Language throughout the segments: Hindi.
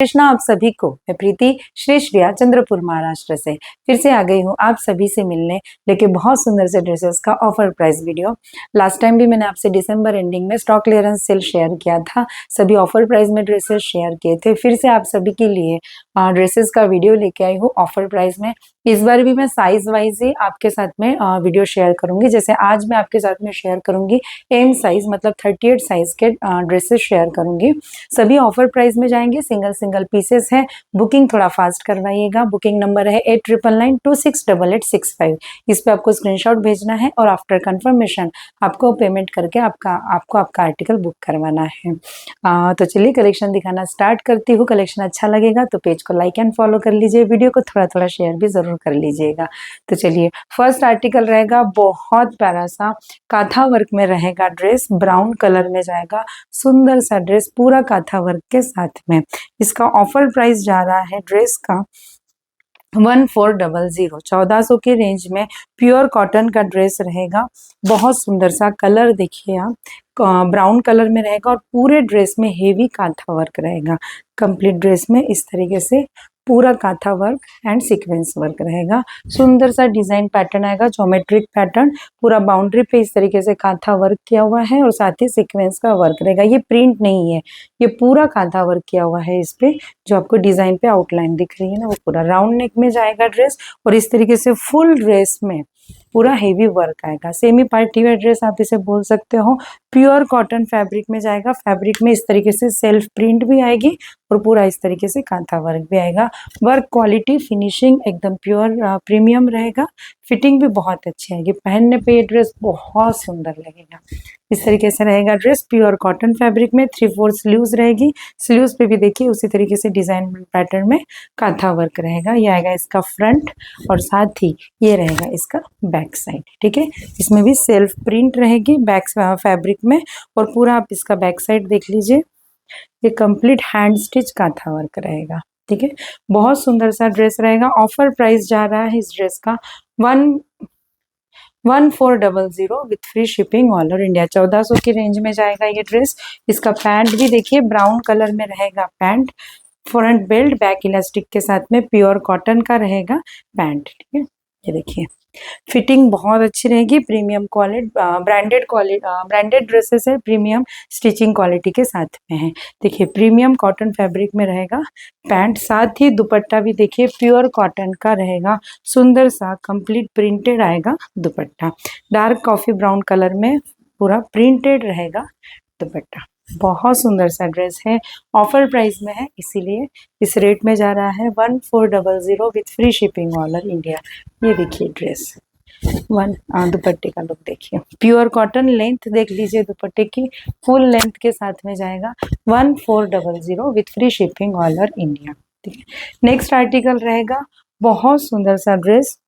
कृष्णा आप सभी को। मैं प्रीति श्री श्रिया चंद्रपुर महाराष्ट्र से फिर से आ गई हूँ आप सभी से मिलने, लेके बहुत सुंदर से ड्रेसेस का offer price video. Last time भी मैंने आपसे दिसंबर एंडिंग में स्टॉक क्लियरेंस सेल शेयर किया था, सभी ऑफर प्राइस में ड्रेसेस शेयर किए थे। फिर से आप सभी के लिए ड्रेसेस का वीडियो लेके आई हूँ ऑफर प्राइस में। इस बार भी मैं साइज वाइज ही आपके साथ में वीडियो शेयर करूंगी। जैसे आज मैं आपके साथ में शेयर करूंगी एम साइज मतलब 38 साइज के ड्रेसेस शेयर करूंगी। सभी ऑफर प्राइस में जाएंगे, सिंगल सिंगल पीसेस है। बुकिंग थोड़ा फास्ट करवाइएगा। बुकिंग नंबर है 8999268865। इस पे आपको स्क्रीनशॉट भेजना है और आफ्टर कंफर्मेशन आपको पेमेंट करके आपको आपका आर्टिकल बुक करवाना है। तो चलिए कलेक्शन दिखाना स्टार्ट करती हूँ। कलेक्शन अच्छा लगेगा तो पेज को लाइक एंड फॉलो कर लीजिए, वीडियो को थोड़ा थोड़ा शेयर भी जरूर कर लीजिएगा। तो चलिए फर्स्ट आर्टिकल रहेगा बहुत प्यारा सा काथा वर्क में रहेगा ड्रेस, ब्राउन कलर में जाएगा। सुंदर सा ड्रेस पूरा काथा वर्क के साथ में। इसका ऑफर प्राइस जा रहा है ड्रेस का 1400, 1400 के रेंज में प्योर कॉटन का ड्रेस रहेगा। बहुत सुंदर सा कलर देखिए आप, ब्राउन कलर में रहेगा और पूरे ड्रेस में हेवी कांथा वर्क रहेगा। कंप्लीट ड्रेस में इस तरीके से पूरा kantha work and sequence work रहेगा। सुंदर सा डिजाइन पैटर्न आएगा, ज्योमेट्रिक पैटर्न। पूरा बाउंड्री पे इस तरीके से कांथा वर्क किया हुआ है और साथ ही सीक्वेंस का वर्क रहेगा। ये प्रिंट नहीं है, ये पूरा कांथा वर्क किया हुआ है इस पे। जो आपको डिजाइन पे आउटलाइन दिख रही है ना, वो पूरा राउंड नेक में जाएगा ड्रेस और इस तरीके से फुल ड्रेस में पूरा हेवी वर्क आएगा। सेमी पार्टी वेयर ड्रेस आप इसे बोल सकते हो। प्योर कॉटन फैब्रिक में जाएगा। फैब्रिक में इस तरीके से सेल्फ प्रिंट भी आएगी और पूरा इस तरीके से कांथा वर्क भी आएगा। वर्क क्वालिटी फिनिशिंग एकदम प्योर प्रीमियम रहेगा। फिटिंग भी बहुत अच्छी आएगी। पहनने पे ये ड्रेस बहुत सुंदर लगेगा। इस तरीके से रहेगा ड्रेस प्योर कॉटन फैब्रिक में। 3/4 स्लीव्स रहेगी। स्लीव्स पे भी देखिए उसी तरीके से डिजाइन पैटर्न में कांथा वर्क रहेगा। ये आएगा इसका फ्रंट और साथ ही ये रहेगा इसका बैक साइड। ठीक है, इसमें भी सेल्फ प्रिंट रहेगी बैक फैब्रिक में और पूरा आप इसका बैक साइड देख लीजिए। ये complete hand stitch kantha work रहेगा। ठीक है, बहुत सुंदर सा ड्रेस रहेगा। ऑफर प्राइस जा रहा है इस ड्रेस का 1400 with free shipping all over India. 1400 की रेंज में जाएगा ये ड्रेस। इसका पैंट भी देखिए ब्राउन कलर में रहेगा pant. Front belt back elastic के साथ में प्योर कॉटन का रहेगा पैंट। ठीक है, ये देखिए फिटिंग बहुत अच्छी रहेगी। प्रीमियम क्वालिटी ब्रांडेड ड्रेसेस है, प्रीमियम स्टिचिंग क्वालिटी के साथ में है। देखिए प्रीमियम कॉटन फैब्रिक में रहेगा पैंट। साथ ही दुपट्टा भी देखिए प्योर कॉटन का रहेगा। सुंदर सा कंप्लीट प्रिंटेड आएगा दुपट्टा। डार्क कॉफी ब्राउन कलर में पूरा प्रिंटेड रहेगा दुपट्टा। बहुत सुंदर सा ड्रेस है। ऑफर प्राइस में है इसीलिए इस रेट में जा रहा है 1400 with free shipping all over India. ये देखिए ड्रेस दुपट्टे का लुक देखिए। प्योर कॉटन लेंथ देख लीजिए दुपट्टे की, फुल लेंथ के साथ में जाएगा 1400 with free shipping all over India. ठीक है, नेक्स्ट आर्टिकल रहेगा बहुत सुंदर सा ड्रेस।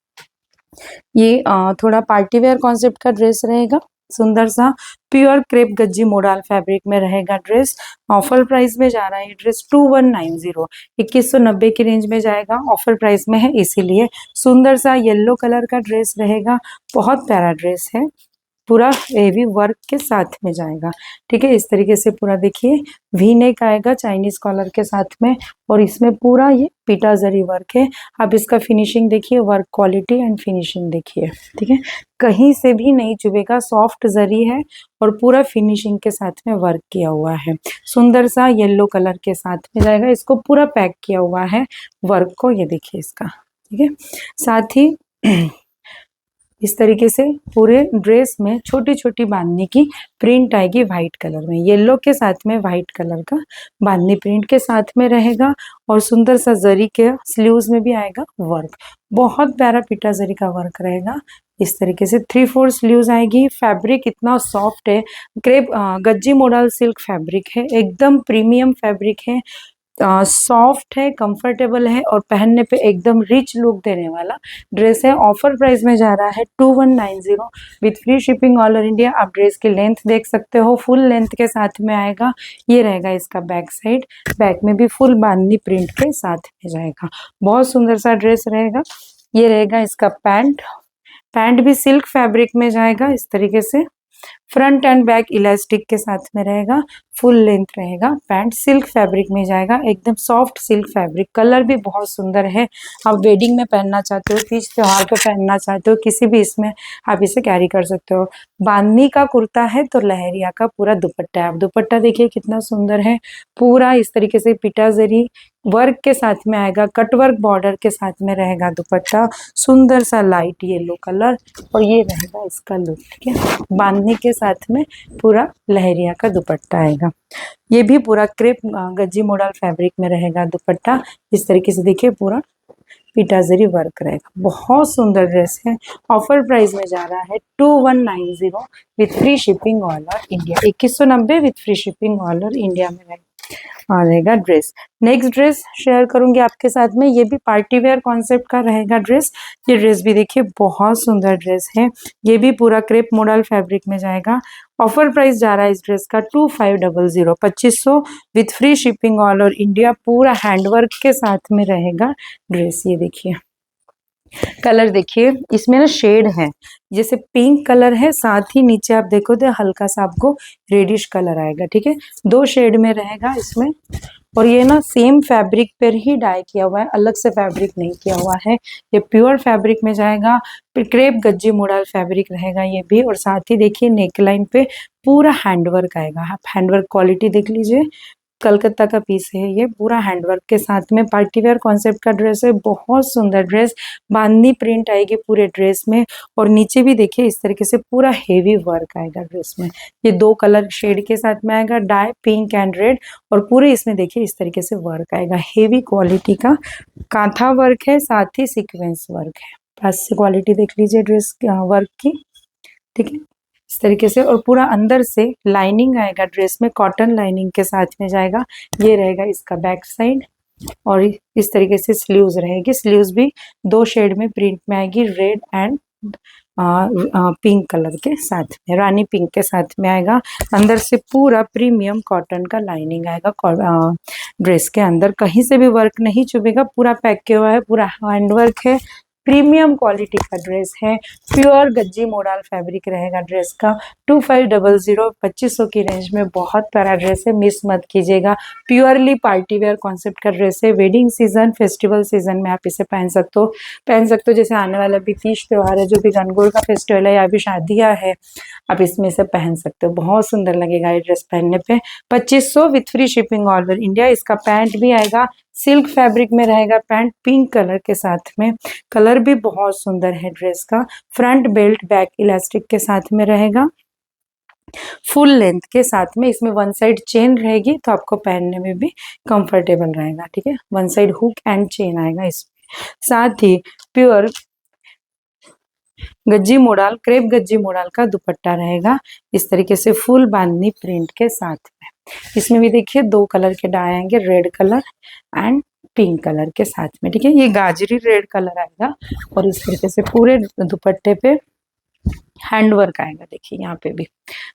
ये थोड़ा पार्टी वेयर कॉन्सेप्ट का ड्रेस रहेगा। सुंदर सा pure crepe Gajji modal fabric में रहेगा ड्रेस। ऑफर प्राइस में जा रहा है ये ड्रेस 2190, 2190 की रेंज में जाएगा। ऑफर प्राइस में है इसीलिए। सुंदर सा येलो कलर का ड्रेस रहेगा। बहुत प्यारा ड्रेस है, पूरा हेवी वर्क के साथ में जाएगा। ठीक है, इस तरीके से पूरा देखिए वी नेक आएगा चाइनीज कॉलर के साथ में और इसमें पूरा ये पीटा जरी वर्क है। आप इसका फिनिशिंग देखिए, वर्क क्वालिटी एंड फिनिशिंग देखिए। ठीक है, कहीं से भी नहीं चुभेगा, सॉफ्ट जरी है और पूरा फिनिशिंग के साथ में वर्क किया हुआ है। सुंदर सा येलो कलर के साथ में जाएगा। इसको पूरा पैक किया हुआ है वर्क को, ये देखिए इसका। ठीक है, साथ ही इस तरीके से पूरे ड्रेस में छोटी छोटी बांधनी की प्रिंट आएगी व्हाइट कलर में। येलो के साथ में व्हाइट कलर का बांधनी प्रिंट के साथ में रहेगा और सुंदर सा जरी के स्लीव्स में भी आएगा वर्क। बहुत प्यारा पिटा जरी का वर्क रहेगा। इस तरीके से 3/4 स्लीव्स आएगी। फैब्रिक इतना सॉफ्ट है, crepe Gajji modal silk fabric है, एकदम प्रीमियम फैब्रिक है। सॉफ्ट है, कंफर्टेबल है और पहनने पे एकदम रिच लुक देने वाला ड्रेस है। ऑफर प्राइस में जा रहा है 2190 with free shipping all over India. आप ड्रेस की लेंथ देख सकते हो, फुल लेंथ के साथ में आएगा। ये रहेगा इसका बैक साइड। बैक में भी फुल बांधनी प्रिंट के साथ में जाएगा। बहुत सुंदर सा ड्रेस रहेगा। ये रहेगा इसका पैंट। पैंट भी सिल्क फैब्रिक में जाएगा इस तरीके से। फ्रंट एंड बैक इलास्टिक के साथ में रहेगा, फुल लेंथ रहेगा पैंट, सिल्क फैब्रिक में जाएगा, एकदम सॉफ्ट सिल्क फैब्रिक, कलर भी बहुत सुंदर है। आप वेडिंग में पहनना चाहते हो, तीज त्योहार पे पहनना चाहते हो, किसी भी इसमें आप इसे कैरी कर सकते हो। बांधनी का कुर्ता है तो लहरिया का पूरा दुपट्टा है। आप दुपट्टा देखिए कितना सुंदर है, पूरा इस तरीके से पिटा जरी वर्क के साथ में आएगा, कट वर्क बॉर्डर के साथ में रहेगा दुपट्टा, सुंदर सा लाइट येलो कलर, और ये रहेगा इसका लुक। ठीक है, बांधनी के साथ में पूरा लहरिया का दुपट्टा आएगा। ये भी पूरा क्रेप गज्जी मॉडल फैब्रिक में रहेगा दुपट्टा, इस तरीके से देखिए पूरा पिटाजरी वर्क रहेगा। बहुत सुंदर ड्रेस है, ऑफर प्राइस में जा रहा है 2190 with free shipping all over India, 2190 with free shipping all over India में रहेगा ड्रेस। नेक्स्ट ड्रेस शेयर करूंगी आपके साथ में, ये भी पार्टी वेयर कॉन्सेप्ट का रहेगा ड्रेस। ये ड्रेस भी देखिए बहुत सुंदर ड्रेस है, ये भी पूरा क्रेप मॉडल फैब्रिक में जाएगा। ऑफर प्राइस जा रहा है इस ड्रेस का 2500 2500 with free shipping all over India, पूरा हैंडवर्क के साथ में रहेगा ड्रेस। ये देखिए कलर देखिए, इसमें ना शेड है, जैसे पिंक कलर है, साथ ही नीचे आप देखो तो हल्का सा आपको रेडिश कलर आएगा। ठीक है, 2 शेड में रहेगा इसमें, और ये ना सेम फैब्रिक पर ही डाई किया हुआ है, अलग से फैब्रिक नहीं किया हुआ है। ये प्योर फैब्रिक में जाएगा, क्रेप गज्जी मॉडल फैब्रिक रहेगा ये भी, और साथ ही देखिए नेकलाइन पे पूरा हैंडवर्क आएगा। आप हैंडवर्क क्वालिटी देख लीजिए, कलकत्ता का पीस है ये, पूरा हैंडवर्क के साथ में पार्टी वेयर कॉन्सेप्ट का ड्रेस है। बहुत सुंदर ड्रेस, बांधनी प्रिंट आएगी पूरे ड्रेस में, और नीचे भी देखिए इस तरीके से पूरा हेवी वर्क आएगा ड्रेस में। ये 2 कलर शेड के साथ में आएगा, डाई पिंक एंड रेड, और पूरे इसमें देखिए इस तरीके से वर्क आएगा, हेवी क्वालिटी का कांथा वर्क है, साथ ही सीक्वेंस वर्क है। पास से क्वालिटी देख लीजिए ड्रेस वर्क की। ठीक है, इस तरीके से, और पूरा अंदर से लाइनिंग आएगा ड्रेस में, कॉटन लाइनिंग के साथ में जाएगा। ये रहेगा इसका बैक साइड, और इस तरीके से स्लीव्स रहेगी, स्लीव्स भी 2 शेड में प्रिंट में आएगी, रेड एंड पिंक कलर के साथ में, रानी पिंक के साथ में आएगा। अंदर से पूरा प्रीमियम कॉटन का लाइनिंग आएगा ड्रेस के अंदर, कहीं से भी वर्क नहीं चुभेगा, पूरा पैक किया हुआ है, पूरा हैंड वर्क है, प्रीमियम क्वालिटी का ड्रेस है, प्योर गज्जी मॉडल फैब्रिक रहेगा ड्रेस का। 2500 2500 की रेंज में बहुत प्यारा ड्रेस है, मिस मत कीजिएगा। प्योरली पार्टी वेयर कॉन्सेप्ट का ड्रेस है, वेडिंग सीजन फेस्टिवल सीजन में आप इसे पहन सकते हो। जैसे आने वाला भी तीज त्योहार है, जो भी गणगौर का फेस्टिवल है, या भी शादियाँ है, आप इसमें से पहन सकते हो, बहुत सुंदर लगेगा ये ड्रेस पहनने पे। 2500 with free shipping all over India. इसका पैंट भी आएगा, सिल्क फैब्रिक में रहेगा पैंट, पिंक कलर के साथ में, कलर भी बहुत सुंदर है ड्रेस का। फ्रंट बेल्ट बैक इलास्टिक के साथ में रहेगा, फुल लेंथ के साथ में, इसमें 1 साइड चेन रहेगी तो आपको पहनने में भी कंफर्टेबल रहेगा। ठीक है, 1 साइड हुक एंड चेन आएगा इसमें, साथ ही pure gajji model, crepe gajji model का दुपट्टा रहेगा, इस तरीके से फुल बांधनी प्रिंट के साथ में। इसमें भी देखिए 2 कलर के डाई आएंगे, red colour and pink colour के साथ में। ठीक है, ये गाजरी रेड कलर आएगा, और इस तरीके से पूरे दुपट्टे पे हैंडवर्क आएगा। देखिए यहाँ पे भी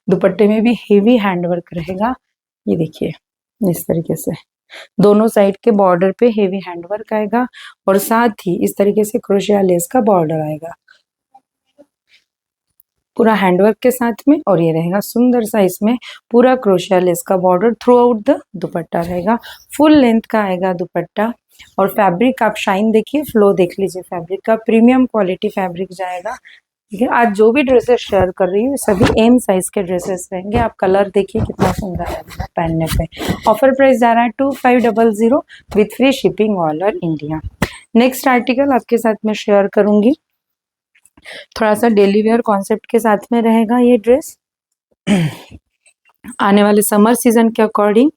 दुपट्टे में भी हेवी हैंडवर्क रहेगा, ये देखिए इस तरीके से दोनों साइड के बॉर्डर पे हेवी हैंडवर्क आएगा, और साथ ही इस तरीके से क्रोशिया लेस का बॉर्डर आएगा पूरा हैंडवर्क के साथ में, और ये रहेगा सुंदर सा इसमें पूरा क्रोशिया लेस का border throughout the dupatta रहेगा। फुल लेंथ का आएगा दुपट्टा, और फैब्रिक आप शाइन देखिए, फ्लो देख लीजिए फैब्रिक का, प्रीमियम क्वालिटी फैब्रिक जाएगा। ठीक है, आज जो भी ड्रेसेस शेयर कर रही हूँ सभी एम साइज के ड्रेसेस रहेंगे। आप कलर देखिए कितना सुंदर है पहनने पे। ऑफर प्राइस जा रहा है 2500 with free shipping all over India. Next article आपके साथ में शेयर करूंगी, थोड़ा सा डेली वेयर कॉन्सेप्ट के साथ में रहेगा ये ड्रेस। आने वाले समर सीजन के अकॉर्डिंग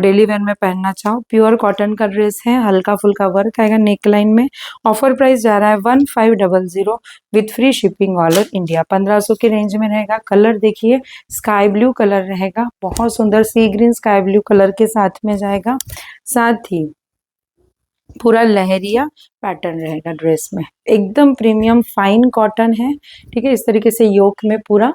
डेली वेयर में पहनना चाहो, प्योर कॉटन का ड्रेस है, हल्का फुल्का वर्क आएगा नेक लाइन में। ऑफर प्राइस जा रहा है 1500 with free shipping all over India, 1500 की रेंज में रहेगा। कलर देखिए स्काई ब्लू कलर रहेगा, बहुत सुंदर सी ग्रीन स्काई ब्लू कलर के साथ में जाएगा, साथ ही पूरा लहरिया पैटर्न रहेगा ड्रेस में, एकदम प्रीमियम फाइन कॉटन है। ठीक है, इस तरीके से योक में पूरा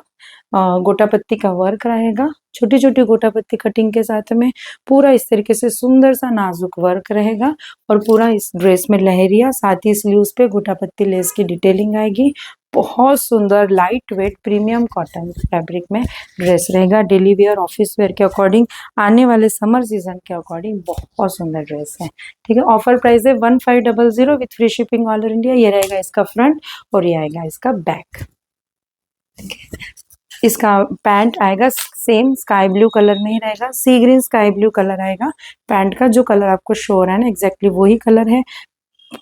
गोटा पत्ती का वर्क रहेगा, छोटी छोटी गोटा पत्ती कटिंग के साथ में, पूरा इस तरीके से सुंदर सा नाजुक वर्क रहेगा, और पूरा इस ड्रेस में लहरिया, साथ ही स्लीव्स पे गोटा पत्ती लेस की डिटेलिंग आएगी। बहुत सुंदर light weight premium cotton fabric में ड्रेस रहेगा। डेली वेयर ऑफिस वेयर के अकॉर्डिंग, आने वाले समर सीजन के अकॉर्डिंग बहुत सुंदर ड्रेस है। ठीक है, ऑफर प्राइस है 1500 with free shipping all over India. ये रहेगा इसका फ्रंट और ये आएगा इसका बैक। इसका पैंट आएगा सेम स्काई ब्लू कलर में ही रहेगा, सी ग्रीन स्काई ब्लू कलर आएगा। पैंट का जो कलर आपको शो हो रहा है ना, एग्जैक्टली वही कलर है।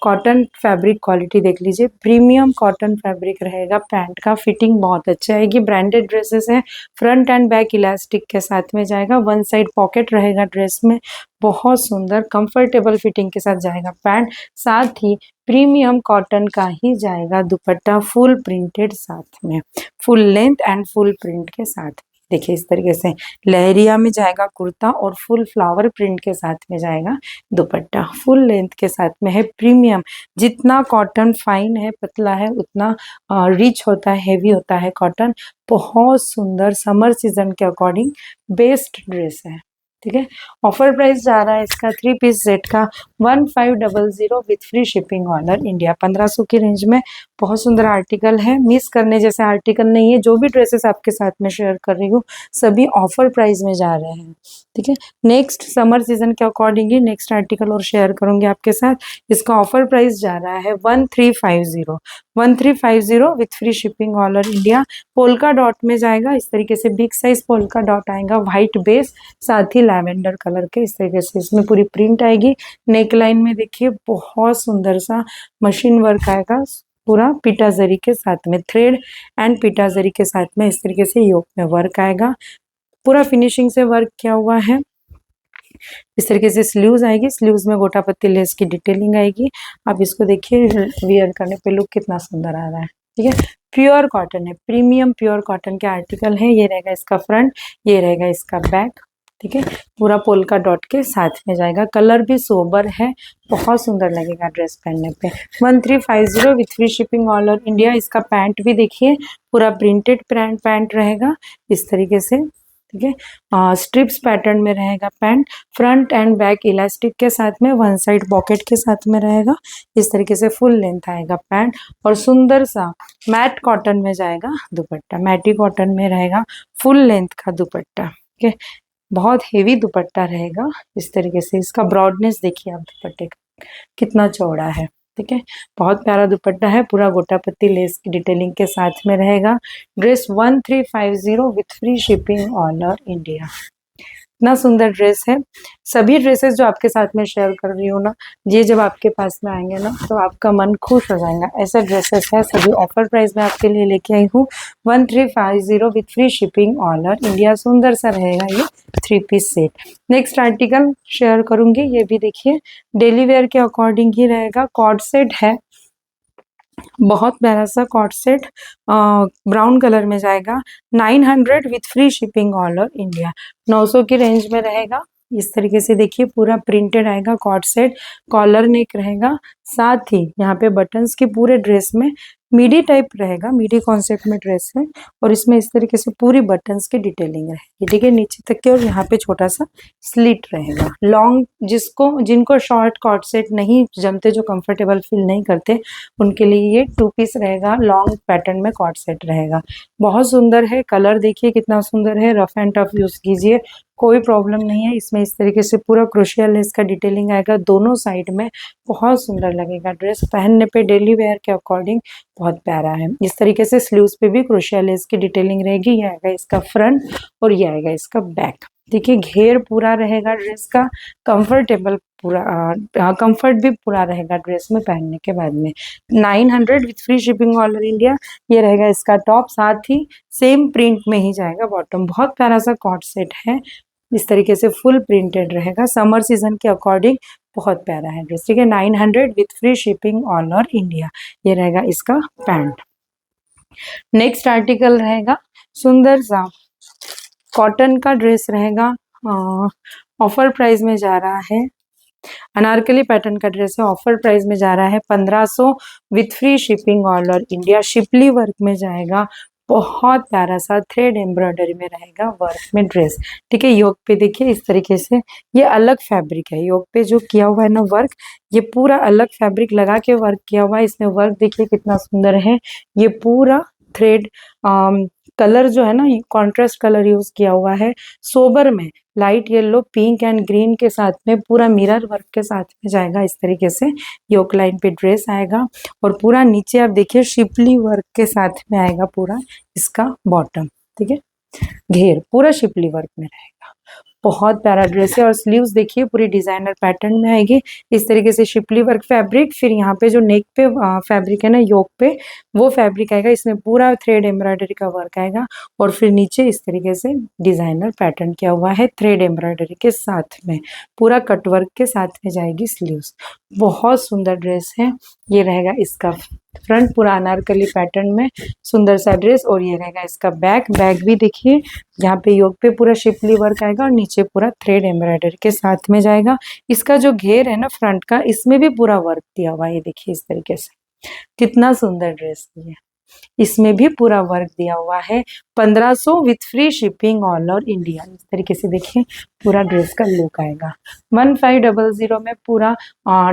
कॉटन फैब्रिक क्वालिटी देख लीजिए, प्रीमियम कॉटन फैब्रिक रहेगा। पैंट का फिटिंग बहुत अच्छा आएगी। ब्रांडेड ड्रेसेस है। फ्रंट एंड बैक इलास्टिक के साथ में जाएगा। वन साइड पॉकेट रहेगा ड्रेस में। बहुत सुंदर कंफर्टेबल फिटिंग के साथ जाएगा पैंट। साथ ही प्रीमियम कॉटन का ही जाएगा दुपट्टा, फुल प्रिंटेड साथ में, full length and full print के साथ। देखिए इस तरीके से लहरिया में जाएगा कुर्ता और फुल फ्लावर प्रिंट के साथ में जाएगा दुपट्टा। फुल लेंथ के साथ में है, प्रीमियम। जितना कॉटन फाइन है, पतला है, उतना रिच होता है, हेवी होता है कॉटन। बहुत सुंदर समर सीजन के अकॉर्डिंग बेस्ट ड्रेस है। ठीक है, ऑफर प्राइस जा रहा है इसका 3 पीस सेट का 1500 with free shipping all over India. 1500 की रेंज में बहुत सुंदर आर्टिकल है। मिस करने जैसे आर्टिकल नहीं है। जो भी ड्रेसेस आपके साथ में शेयर कर रही हूँ सभी ऑफर प्राइस में जा रहे हैं। ठीक है, नेक्स्ट समर सीजन के अकॉर्डिंग ही नेक्स्ट आर्टिकल और शेयर करूंगी आपके साथ। इसका ऑफर प्राइस जा रहा है 1350 with free shipping all over India. Polka dot में जाएगा। इस तरीके से बिग साइज पोल्का डॉट आएगा, व्हाइट बेस, साथ ही लैवेंडर कलर के। इस तरीके से इसमें पूरी प्रिंट आएगी। नेक लाइन में देखिए बहुत सुंदर सा मशीन वर्क आएगा, पूरा पीटाजरी के साथ में, थ्रेड एंड पीटाजरी के साथ में। इस तरीके से योक में वर्क आएगा, पूरा फिनिशिंग से वर्क किया हुआ है। इस तरीके से स्लीव्स आएगी। स्लीव्स में गोटा पत्ती लेस की डिटेलिंग आएगी। आप इसको देखिए, वियर करने पे लुक कितना सुंदर आ रहा है। ठीक है, प्योर कॉटन है, प्रीमियम प्योर कॉटन के आर्टिकल है। ये रहेगा इसका फ्रंट, ये रहेगा इसका बैक। ठीक है, पूरा पोल्का डॉट के साथ में जाएगा। कलर भी सोबर है, बहुत सुंदर लगेगा ड्रेस पहनने पे। 1350 with free shipping all over India. इसका पैंट भी देखिए, पूरा प्रिंटेड पैंट रहेगा इस तरीके से। ठीक है, स्ट्रिप्स पैटर्न में रहेगा pant. Front end back elastic के साथ में, वन साइड पॉकेट के साथ में रहेगा। इस तरीके से फुल लेंथ आएगा पैंट और सुंदर सा मैट कॉटन में जाएगा दुपट्टा। मैटी कॉटन में रहेगा फुल लेंथ का दुपट्टा। ठीक है, बहुत हेवी दुपट्टा रहेगा इस तरीके से। इसका ब्रॉडनेस देखिए आप दुपट्टे का कितना चौड़ा है। ठीक है, बहुत प्यारा दुपट्टा है, पूरा गोटा पत्ती लेस की डिटेलिंग के साथ में रहेगा। Dress 1350 with free shipping all over India. इतना सुंदर ड्रेस है। सभी ड्रेसेस जो आपके साथ में शेयर कर रही हूँ ना, ये जब आपके पास में आएंगे ना तो आपका मन खुश हो जाएगा। ऐसे ड्रेसेस है, सभी ऑफर प्राइस में आपके लिए लेके आई हूँ। 1350 with free shipping all over India. सुंदर सा रहेगा ये 3 piece set. Next article share करूंगी, ये भी देखिए डेली वेयर के अकॉर्डिंग ही रहेगा। कॉर्ड सेट है, बहुत प्यारा सा कॉर्ड सेट, ब्राउन कलर में जाएगा। 900 with free shipping all over India. 900 की रेंज में रहेगा। इस तरीके से देखिए पूरा प्रिंटेड आएगा कॉर्ड सेट। कॉलर नेक रहेगा, साथ ही यहाँ पे बटन्स की पूरे ड्रेस में मिडी टाइप रहेगा, मिडी कॉन्सेप्ट में ड्रेस है। और इसमें इस तरीके से पूरी बटन्स की डिटेलिंग रहेगी। ठीक है, नीचे तक के, और यहाँ पे छोटा सा स्लिट रहेगा। लॉन्ग जिनको शॉर्ट कॉर्ड सेट नहीं जमते, जो कंफर्टेबल फील नहीं करते, उनके लिए ये 2 पीस रहेगा। लॉन्ग पैटर्न में कॉर्ड सेट रहेगा। बहुत सुंदर है, कलर देखिए कितना सुंदर है। रफ एंड टफ यूज कीजिए, कोई प्रॉब्लम नहीं है। इसमें इस तरीके से पूरा क्रोशिया लेस का डिटेलिंग आएगा दोनों साइड में। बहुत सुंदर लगेगा ड्रेस पहनने पे, डेली वेयर के अकॉर्डिंग बहुत प्यारा है। इस तरीके से स्लीव्स पे भी क्रोशिया लेस की डिटेलिंग रहेगी। ये आएगा इसका फ्रंट और ये आएगा इसका बैक। देखिए घेर पूरा रहेगा ड्रेस का, कंफर्टेबल पूरा कंफर्ट भी पूरा रहेगा ड्रेस में पहनने के बाद में। 900 with free shipping all over India. ये रहेगा इसका टॉप, साथ ही सेम प्रिंट में ही जाएगा बॉटम। बहुत प्यारा सा कॉर्ड सेट है, इस तरीके से फुल प्रिंटेड रहेगा। समर सीजन के अकॉर्डिंग बहुत प्यारा है ड्रेस। ठीक है, 900 with free shipping all over India. ये रहेगा इसका पैंट। नेक्स्ट आर्टिकल रहेगा सुंदर सा कॉटन का ड्रेस रहेगा। ऑफर प्राइस में जा रहा है, अनारकली पैटर्न का ड्रेस है। ऑफर प्राइस में जा रहा है 1500 with free shipping all over India. Shipley work में जाएगा। बहुत प्यारा सा थ्रेड एम्ब्रॉयडरी में रहेगा वर्क में ड्रेस। ठीक है, योक पे देखिए इस तरीके से ये अलग फैब्रिक है। योक पे जो किया हुआ है ना वर्क, ये पूरा अलग फैब्रिक लगा के वर्क किया हुआ है। इसमें वर्क देखिए कितना सुंदर है। ये पूरा थ्रेड कलर जो है ना, कॉन्ट्रास्ट कलर यूज किया हुआ है। सोबर में light yellow, pink and green के साथ में पूरा मिरर वर्क के साथ में जाएगा। इस तरीके से योक लाइन पे ड्रेस आएगा और पूरा नीचे आप देखिए शिपली वर्क के साथ में आएगा पूरा इसका बॉटम। ठीक है, घेर पूरा शिपली वर्क में रहेगा। बहुत प्यारा ड्रेस है। और स्लीव्स देखिए पूरी डिजाइनर पैटर्न में आएगी इस तरीके से शिपली वर्क फैब्रिक। फिर यहाँ पे जो नेक पे फैब्रिक है ना योक पे, वो फैब्रिक आएगा। इसमें पूरा थ्रेड एम्ब्रॉयडरी का वर्क आएगा और फिर नीचे इस तरीके से डिजाइनर पैटर्न किया हुआ है थ्रेड एम्ब्रॉयडरी के साथ में। पूरा कट वर्क के साथ में जाएगी स्लीव्स। बहुत सुंदर ड्रेस है। ये रहेगा इसका फ्रंट पूरा अनारकली पैटर्न में सुंदर सा ड्रेस। और ये रहेगा इसका बैक। बैक भी देखिए यहाँ पे योक पे पूरा शिपली वर्क आएगा और नीचे पूरा थ्रेड एम्ब्रॉयडरी के साथ में जाएगा। इसका जो घेर है ना फ्रंट का, इसमें भी पूरा वर्क दिया हुआ है। ये देखिए इस तरीके से कितना सुंदर ड्रेस है। इसमें भी पूरा वर्क दिया हुआ है। 1500 with free shipping all over India. इस तरीके से देखिए पूरा ड्रेस का लुक आएगा। 1500 में पूरा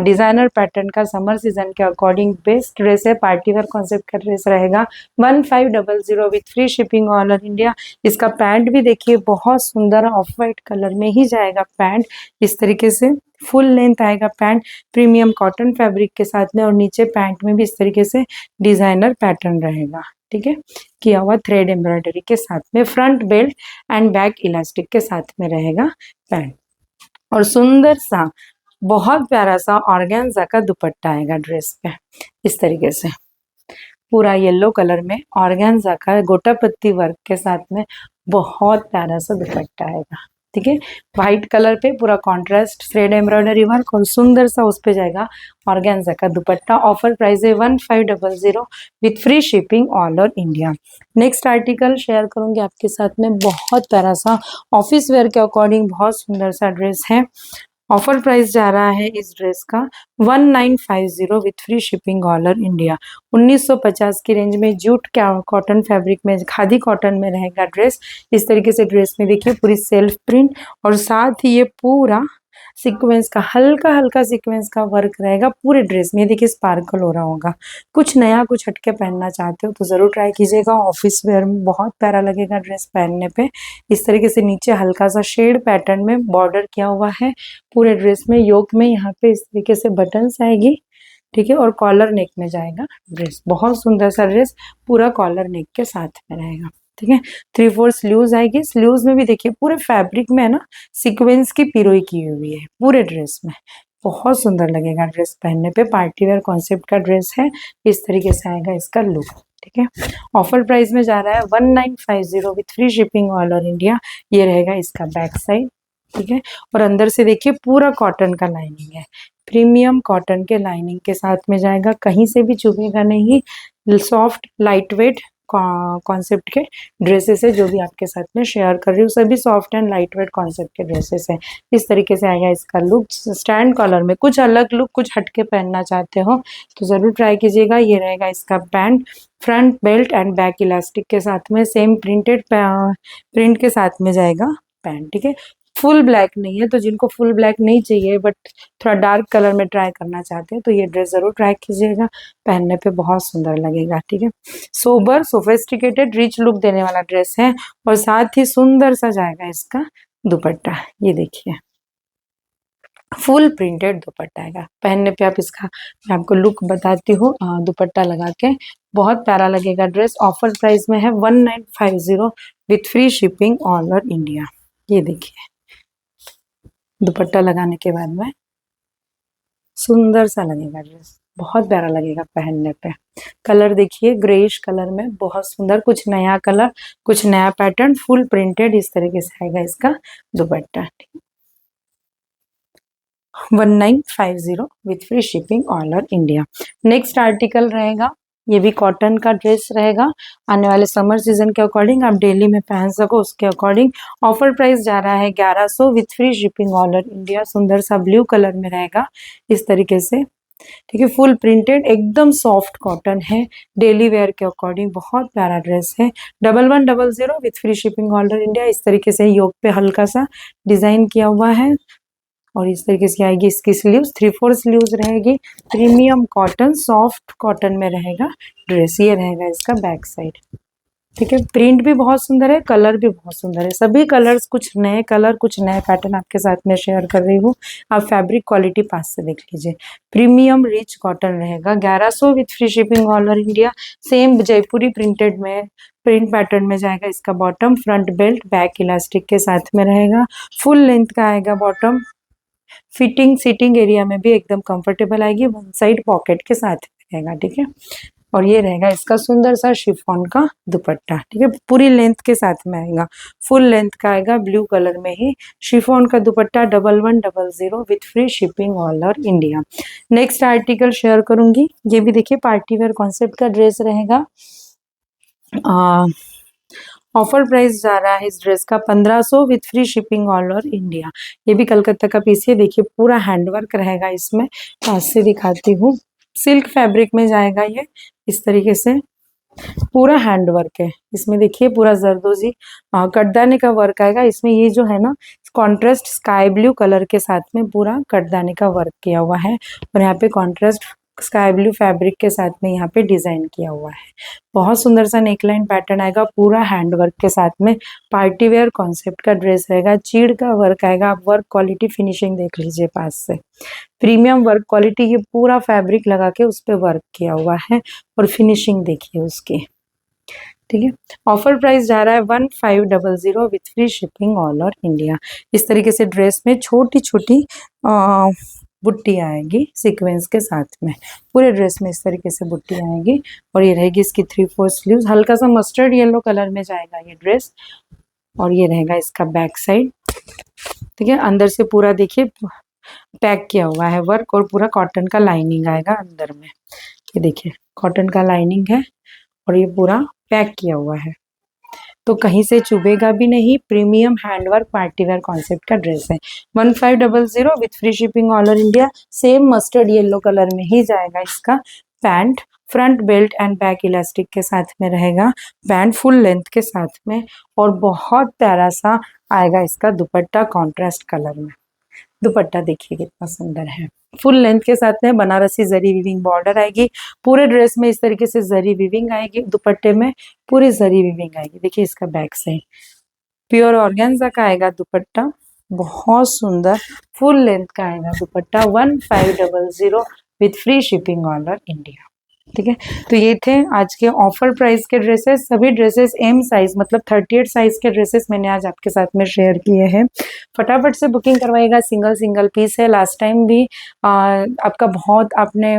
डिजाइनर पैटर्न का समर सीजन के अकॉर्डिंग बेस्ट ड्रेस है। पार्टी वेयर कॉन्सेप्ट का ड्रेस रहेगा। 1500 with free shipping all over India. इसका पैंट भी देखिए बहुत सुंदर ऑफ वाइट कलर में ही जाएगा पैंट। इस तरीके से फुल लेंथ आएगा पैंट प्रीमियम कॉटन फैब्रिक के साथ में। और नीचे पैंट में भी इस तरीके से डिजाइनर पैटर्न रहेगा। ठीक है, किया हुआ थ्रेड एम्ब्रॉयडरी के साथ में। Front belt and back elastic के साथ में रहेगा पैंट। और सुंदर सा बहुत प्यारा सा ऑर्गेन्जा का दुपट्टा आएगा ड्रेस पे इस तरीके से। पूरा येलो कलर में ऑर्गेन्जा का गोटा पत्ती वर्क के साथ में बहुत प्यारा सा दुपट्टा आएगा। ठीक है, व्हाइट कलर पे पूरा कॉन्ट्रास्ट थ्रेड एम्ब्रॉयडरी वर्क और सुंदर सा उस पे जाएगा ऑर्गेन्जा का दुपट्टा। ऑफर प्राइस है 1500 with free shipping all over India. Next article share करूंगी आपके साथ में। बहुत प्यारा सा ऑफिस वेयर के अकॉर्डिंग बहुत सुंदर सा ड्रेस है। ऑफर प्राइस जा रहा है इस ड्रेस का 1950 with free shipping all over India. 1950 की रेंज में जूट कॉटन फैब्रिक में खादी कॉटन में रहेगा ड्रेस। इस तरीके से ड्रेस में देखिए पूरी सेल्फ प्रिंट और साथ ही ये पूरा सीक्वेंस का हल्का हल्का सीक्वेंस का वर्क रहेगा पूरे ड्रेस में। देखिए स्पार्कल हो रहा होगा। कुछ नया कुछ हटके पहनना चाहते हो तो जरूर ट्राई कीजिएगा। ऑफिस वेयर में बहुत प्यारा लगेगा ड्रेस पहनने पे। इस तरीके से नीचे हल्का सा शेड पैटर्न में बॉर्डर किया हुआ है पूरे ड्रेस में। योक में यहाँ पे इस तरीके से बटन्स आएगी। ठीक है, और कॉलर नेक में जाएगा ड्रेस। बहुत सुंदर सा ड्रेस पूरा कॉलर नेक के साथ में रहेगा। ठीक है, 3/4 स्लीव्स आएगी। स्लीव्स में भी देखिए पूरे फैब्रिक में है ना सीक्वेंस की पिरोई की हुई है पूरे ड्रेस में। बहुत सुंदर लगेगा ड्रेस पहनने पे। पार्टी वेयर कॉन्सेप्ट का ड्रेस है। इस तरीके से आएगा इसका लुक। ठीक है, ऑफर प्राइस में जा रहा है 1950 with free shipping all over India. ये रहेगा इसका बैक साइड। ठीक है, और अंदर से देखिए पूरा कॉटन का लाइनिंग है। प्रीमियम कॉटन के लाइनिंग के साथ में जाएगा। कहीं से भी चुभेगा नहीं। सॉफ्ट लाइट वेट कॉन्सेप्ट के ड्रेसेस है जो भी आपके साथ में शेयर कर रही हूँ। सभी soft and light weight concept के ड्रेसेस है। इस तरीके से आएगा इसका लुक। स्टैंड कॉलर में कुछ अलग लुक कुछ हटके पहनना चाहते हो तो जरूर ट्राई कीजिएगा। ये रहेगा इसका pant. Front belt and back elastic के साथ में सेम प्रिंट के साथ में जाएगा पैंट। ठीक है, फुल ब्लैक नहीं है तो जिनको फुल ब्लैक नहीं चाहिए बट थोड़ा डार्क कलर में ट्राई करना चाहते हैं तो ये ड्रेस जरूर ट्राई कीजिएगा। पहनने पे बहुत सुंदर लगेगा। ठीक है, सोबर सोफिस्टिकेटेड रिच लुक देने वाला ड्रेस है और साथ ही सुंदर सा जाएगा इसका दुपट्टा। ये देखिए फुल प्रिंटेड दुपट्टा आएगा। पहनने पे आप इसका मैं आपको लुक बताती हूँ। दुपट्टा लगा के बहुत प्यारा लगेगा ड्रेस। ऑफर प्राइस में है 1950 with free shipping all over India. ये देखिए दुपट्टा लगाने के बाद में सुंदर सा लगेगा ड्रेस। बहुत प्यारा लगेगा पहनने पे। कलर देखिए ग्रेइश कलर में बहुत सुंदर। कुछ नया कलर कुछ नया पैटर्न फुल प्रिंटेड इस तरीके से आएगा इसका दुपट्टा। 1950 with free shipping all over India. Next article रहेगा ये भी कॉटन का ड्रेस रहेगा। आने वाले समर सीजन के अकॉर्डिंग आप डेली में पहन सको उसके अकॉर्डिंग। ऑफर प्राइस जा रहा है 1100 with free shipping all over India. सुंदर सा ब्लू कलर में रहेगा इस तरीके से ठीक है, फुल प्रिंटेड, एकदम सॉफ्ट कॉटन है, डेली वेयर के अकॉर्डिंग बहुत प्यारा ड्रेस है। 1110 with free shipping all over India. इस तरीके से योक पे हल्का सा डिजाइन किया हुआ है और इस तरीके से आएगी इसकी स्लीव्स, 3/4 स्लीव्स रहेगी। प्रीमियम कॉटन, सॉफ्ट कॉटन में रहेगा ड्रेस। ये रहेगा इसका बैक साइड। ठीक है, प्रिंट भी बहुत सुंदर है, कलर भी बहुत सुंदर है, सभी कलर्स, कुछ नए कलर कुछ नए पैटर्न आपके साथ में शेयर कर रही हूँ। आप फैब्रिक क्वालिटी पास से देख लीजिए। प्रीमियम रिच कॉटन रहेगा, 1100 with free shipping all over India. Same Jaipuri printed में प्रिंट पैटर्न में जाएगा इसका bottom. Front belt, back elastic के साथ में रहेगा। फुल लेंथ का आएगा बॉटम। फिटिंग सीटिंग एरिया में भी एकदम कंफर्टेबल आएगी, वन साइड पॉकेट के साथ रहेगा। ठीक है, और ये रहेगा इसका सुंदर सा शिफॉन का दुपट्टा। ठीक है, पूरी लेंथ के साथ में आएगा, फुल लेंथ का आएगा, ब्लू कलर में ही शिफॉन का दुपट्टा। 1110 with free shipping all over India. Next article share करूंगी, ये भी देखिए पार्टी वेयर कॉन्सेप्ट का ड्रेस रहेगा। ऑफर प्राइस जा रहा है इस ड्रेस का 1500 with free shipping all over India. ये भी कलकत्ता का पीस है, देखिए पूरा हैंडवर्क रहेगा इसमें। पास से दिखाती हूँ, सिल्क फैब्रिक में जाएगा ये, इस तरीके से पूरा हैंडवर्क है इसमें। देखिए पूरा जरदोजी कटदाने का वर्क आएगा इसमें। ये जो है ना, कॉन्ट्रास्ट स्काई ब्लू कलर के साथ में पूरा कटदाने का वर्क किया हुआ है और यहाँ पे कॉन्ट्रास्ट स्काई ब्लू फैब्रिक के साथ में यहाँ पे डिजाइन किया हुआ है। बहुत सुंदर सा नेकलाइन पैटर्न आएगा, पूरा हैंडवर्क के साथ में। पार्टी वेयर कॉन्सेप्ट का ड्रेस रहेगा, चीड़ का वर्क आएगा। आप वर्क क्वालिटी फिनिशिंग देख लीजिए पास से, प्रीमियम वर्क क्वालिटी। ये पूरा फैब्रिक लगा के उस पर वर्क किया हुआ है और फिनिशिंग देखिए उसकी। ठीक है, ऑफर प्राइस जा रहा है 1500 with free shipping all over India. इस तरीके से ड्रेस में छोटी छोटी बुट्टी आएगी सीक्वेंस के साथ में, पूरे ड्रेस में इस तरीके से बुट्टी आएगी और ये रहेगी इसकी 3/4 स्लीव्स। हल्का सा मस्टर्ड येलो कलर में जाएगा ये ड्रेस और ये रहेगा इसका बैक साइड। ठीक है, अंदर से पूरा देखिए पैक किया हुआ है वर्क और पूरा कॉटन का लाइनिंग आएगा अंदर में। ये देखिए कॉटन का लाइनिंग है और ये पूरा पैक किया हुआ है, तो कहीं से चुभेगा भी नहीं। Premium handwork party wear concept का ड्रेस है। 1500 with free shipping all over India. Same mustard yellow colour में ही जाएगा इसका pant. Front belt and back elastic के साथ में रहेगा, पैंट फुल लेंथ के साथ में और बहुत प्यारा सा आएगा इसका दुपट्टा कॉन्ट्रास्ट कलर में। दुपट्टा देखिए कितना सुंदर है, फुल लेंथ के साथ में बनारसी जरी वीविंग बॉर्डर आएगी। पूरे ड्रेस में इस तरीके से जरी वीविंग आएगी, दुपट्टे में पूरी जरी वीविंग आएगी। देखिए इसका बैक साइड प्योर ऑर्गेन्जा का आएगा दुपट्टा, बहुत सुंदर फुल लेंथ का आएगा दुपट्टा। 1500 with free shipping all over India. ठीक है, तो ये थे आज के ऑफर प्राइस के ड्रेसेस। सभी ड्रेसेस एम साइज मतलब 38 साइज के ड्रेसेस मैंने आज आपके साथ में शेयर किए हैं। फटाफट से बुकिंग करवाइएगा, सिंगल सिंगल पीस है। लास्ट टाइम भी आपका बहुत आपने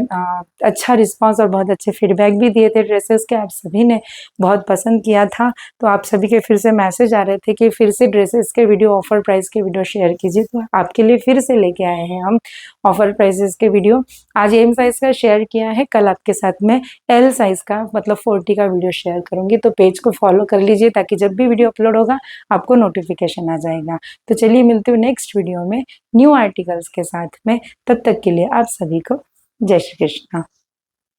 अच्छा रिस्पांस और बहुत अच्छे फीडबैक भी दिए थे ड्रेसेस के, आप सभी ने बहुत पसंद किया था। तो आप सभी के फिर से मैसेज आ रहे थे कि फिर से ड्रेसेस के वीडियो, ऑफर प्राइस के वीडियो शेयर कीजिए, तो आपके लिए फिर से लेके आए हैं हम ऑफर प्राइसेस के वीडियो। आज एम साइज का शेयर किया है, कल आपके साथ में एल साइज का मतलब 40 का वीडियो शेयर करूंगी। तो पेज को फॉलो कर लीजिए ताकि जब भी वीडियो अपलोड होगा आपको नोटिफिकेशन आ जाएगा। तो चलिए मिलते हुए नेक्स्ट वीडियो में न्यू आर्टिकल्स के साथ में। तब तक के लिए आप सभी को जय श्री कृष्णा।